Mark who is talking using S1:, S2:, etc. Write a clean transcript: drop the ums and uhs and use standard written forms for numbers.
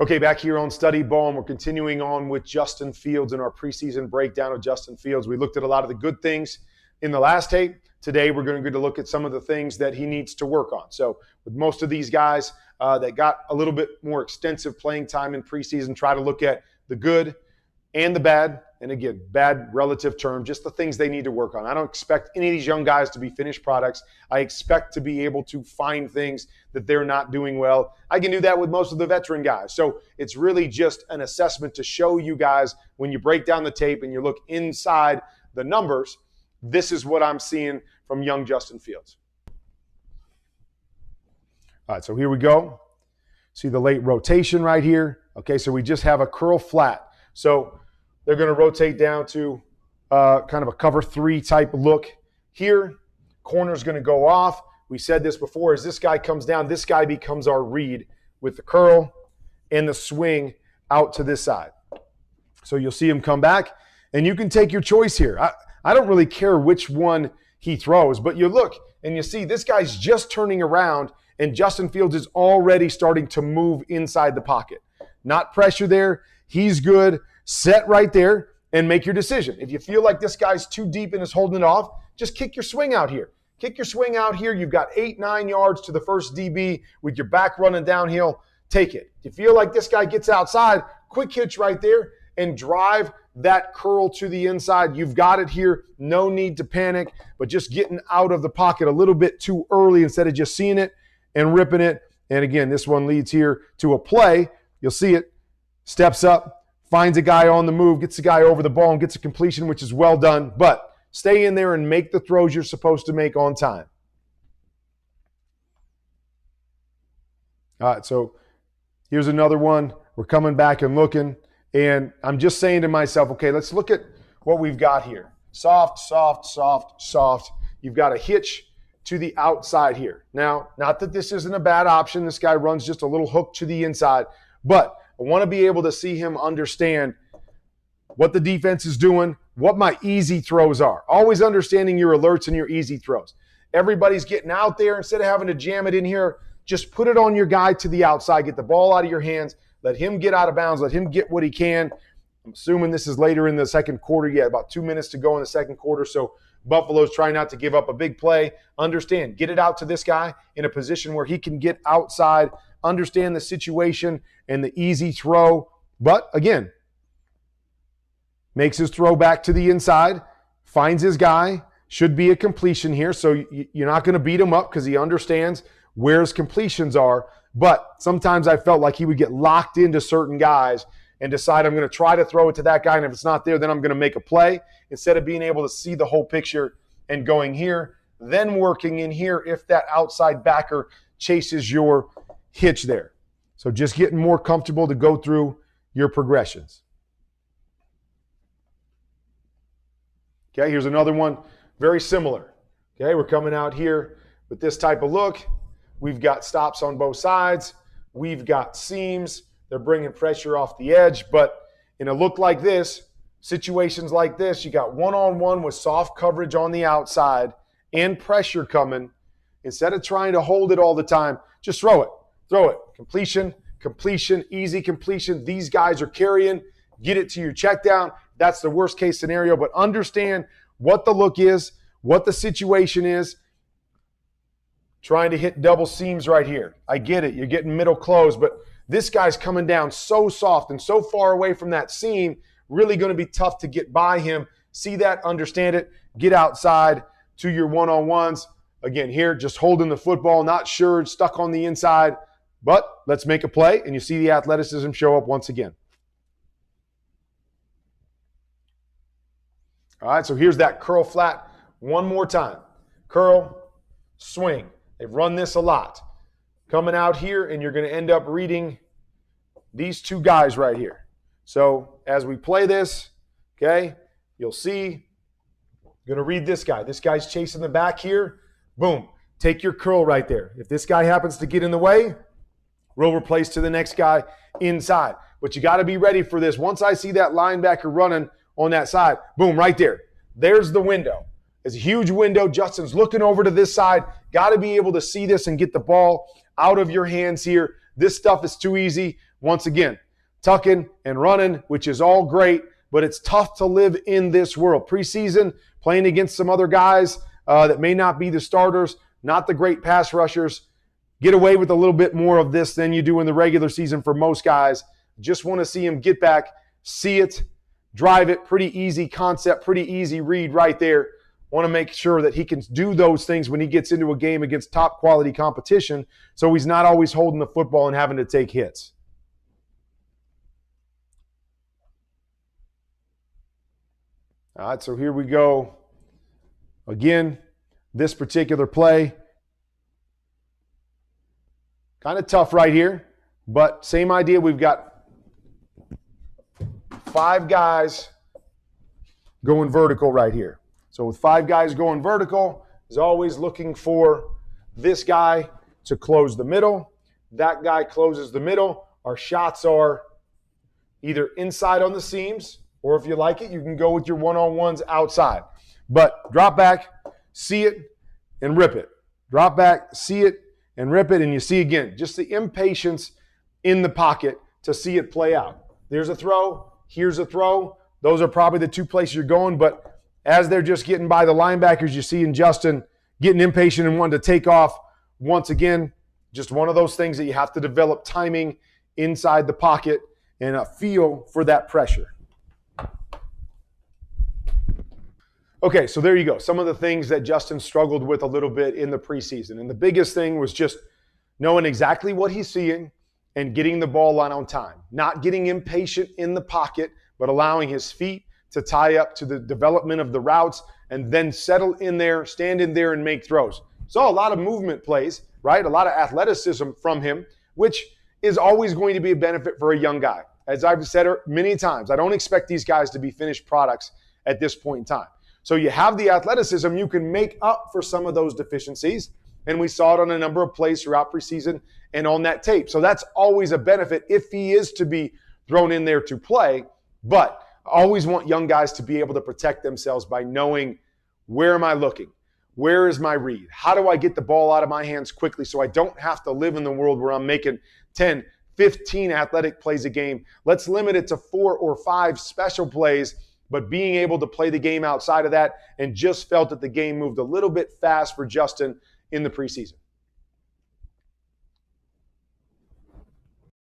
S1: Okay, back here on StudyBall, and we're continuing on with Justin Fields and our preseason breakdown of Justin Fields. We looked at a lot of the good things in the last tape. Today, we're going to look at some of the things that he needs to work on. So with most of these guys that got a little bit more extensive playing time in preseason, try to look at the good and the bad. And again, bad relative term, just the things they need to work on. I don't expect any of these young guys to be finished products. I expect to be able to find things that they're not doing well. I can do that with most of the veteran guys. So it's really just an assessment to show you guys when you break down the tape and you look inside the numbers, this is what I'm seeing from young Justin Fields. All right, so here we go. See the late rotation right here. Okay, so we just have a curl flat. So they're going to rotate down to kind of a cover 3 type look here. Corner's going to go off. We said this before. As this guy comes down, this guy becomes our read with the curl and the swing out to this side. So you'll see him come back, and you can take your choice here. I don't really care which one he throws, but you look and you see this guy's just turning around, and Justin Fields is already starting to move inside the pocket. Not pressure there. He's good. Set right there and make your decision. If you feel like this guy's too deep and is holding it off, just kick your swing out here. Kick your swing out here. You've got 8-9 yards to the first DB with your back running downhill. Take it. If you feel like this guy gets outside, quick hitch right there and drive that curl to the inside. You've got it here. No need to panic, but just getting out of the pocket a little bit too early instead of just seeing it and ripping it. And again, this one leads here to a play. You'll see it. Steps up. Finds a guy on the move, gets the guy over the ball, and gets a completion, which is well done. But stay in there and make the throws you're supposed to make on time. All right, so here's another one. We're coming back and looking, and I'm just saying to myself, okay, let's look at what we've got here. Soft, soft, soft, soft. You've got a hitch to the outside here. Now, not that this isn't a bad option. This guy runs just a little hook to the inside, but I want to be able to see him understand what the defense is doing, what my easy throws are. Always understanding your alerts and your easy throws. Everybody's getting out there. Instead of having to jam it in here, just put it on your guy to the outside. Get the ball out of your hands. Let him get out of bounds. Let him get what he can. I'm assuming this is later in the second quarter. Yeah, about 2 minutes to go in the second quarter. So Buffalo's trying not to give up a big play. Understand, get it out to this guy in a position where he can get outside, understand the situation and the easy throw. But again, makes his throw back to the inside, finds his guy, should be a completion here. So you're not going to beat him up because he understands where his completions are. But sometimes I felt like he would get locked into certain guys and decide I'm going to try to throw it to that guy, and if it's not there, then I'm going to make a play instead of being able to see the whole picture and going here, then working in here if that outside backer chases your hitch there. So just getting more comfortable to go through your progressions. Okay, here's another one, very similar. Okay, we're coming out here with this type of look. We've got stops on both sides. We've got seams. They're bringing pressure off the edge, but in a look like this, situations like this, you got one-on-one with soft coverage on the outside and pressure coming. Instead of trying to hold it all the time, just throw it. Throw it. Completion, completion, easy completion. These guys are carrying. Get it to your check down. That's the worst case scenario, but understand what the look is, what the situation is. Trying to hit double seams right here. I get it. You're getting middle close, but this guy's coming down so soft and so far away from that seam, really going to be tough to get by him. See that, understand it, get outside to your one-on-ones. Again, here, just holding the football, not sure, stuck on the inside, but let's make a play, and you see the athleticism show up once again. All right, so here's that curl flat one more time. Curl, swing. They've run this a lot. Coming out here, and you're going to end up reading these two guys right here. So as we play this, okay, you'll see, you're going to read this guy. This guy's chasing the back here. Boom. Take your curl right there. If this guy happens to get in the way, we'll replace to the next guy inside. But you got to be ready for this. Once I see that linebacker running on that side, boom, right there. There's the window. It's a huge window. Justin's looking over to this side. Got to be able to see this and get the ball out of your hands here. This stuff is too easy. Once again, tucking and running, which is all great, but it's tough to live in this world. Preseason, playing against some other guys that may not be the starters, not the great pass rushers. Get away with a little bit more of this than you do in the regular season for most guys. Just want to see him get back, see it, drive it. Pretty easy concept, pretty easy read right there. Want to make sure that he can do those things when he gets into a game against top quality competition, so he's not always holding the football and having to take hits. All right, so here we go. Again, this particular play, kind of tough right here, but same idea. We've got 5 guys going vertical right here. So with 5 guys going vertical, is always looking for this guy to close the middle. That guy closes the middle. Our shots are either inside on the seams, or if you like it, you can go with your one-on-ones outside. But drop back, see it, and rip it. Drop back, see it, and rip it. And you see again, just the impatience in the pocket to see it play out. There's a throw. Here's a throw. Those are probably the 2 places you're going, but as they're just getting by the linebackers, you see in Justin getting impatient and wanting to take off. Once again, just one of those things that you have to develop timing inside the pocket and a feel for that pressure. Okay, so there you go. Some of the things that Justin struggled with a little bit in the preseason. And the biggest thing was just knowing exactly what he's seeing and getting the ball on time. Not getting impatient in the pocket, but allowing his feet to tie up to the development of the routes and then settle in there, stand in there, and make throws. So a lot of movement plays, right? A lot of athleticism from him, which is always going to be a benefit for a young guy. As I've said many times, I don't expect these guys to be finished products at this point in time. So you have the athleticism, you can make up for some of those deficiencies, and we saw it on a number of plays throughout preseason and on that tape. So that's always a benefit if he is to be thrown in there to play, but I always want young guys to be able to protect themselves by knowing, where am I looking? Where is my read? How do I get the ball out of my hands quickly so I don't have to live in the world where I'm making 10, 15 athletic plays a game? Let's limit it to 4 or 5 special plays, but being able to play the game outside of that, and just felt that the game moved a little bit fast for Justin in the preseason.